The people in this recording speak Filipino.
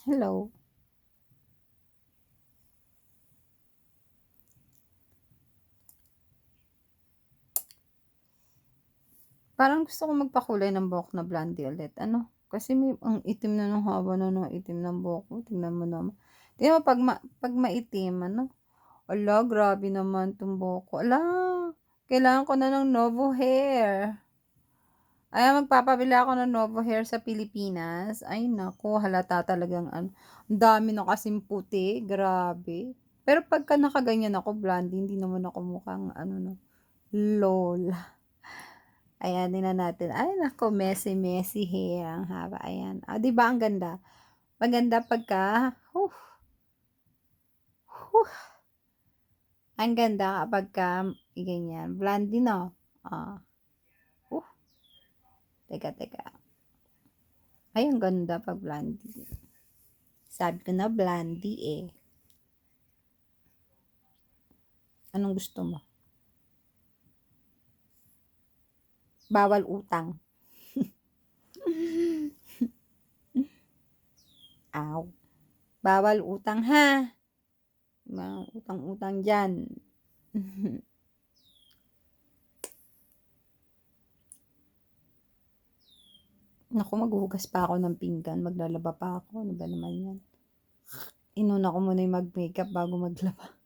Hello. Parang gusto ko magpakulay ng buhok na blondie ulit, ano? Kasi ang itim na ng haba na ng itim ng buhok ko, tingnan mo naman. Tingnan mo 'pag maitim ano, hala grabe naman 'tong buhok ko, hala, kailangan ko na ng Novo Hair. Ayan, magpapabili ako ng Novo Hair sa Pilipinas. Ay naku, halata talagang ano, ang dami na kasing puti, grabe. Pero pagka nakaganyan ako blondie, hindi naman ako mukhang ano 'no, lola. Ayan, tingnan natin. Ay naku, messy, messy hair, ang haba, ayan. 'Di ba ang ganda? Maganda pagka ang ganda kapagka ganyan, blondie 'no? Oh, huh, teka, teka. Ay, ang ganda 'pag blondie. Sabi ko na blondie, eh. Anong gusto mo? Bawal utang. Aw, bawal utang ha, mga utang-utang diyan. Naku, maghuhugas pa ako ng pinggan, maglalaba pa ako, ano ba naman 'yan. Inuna ko muna yung mag-makeup bago maglaba.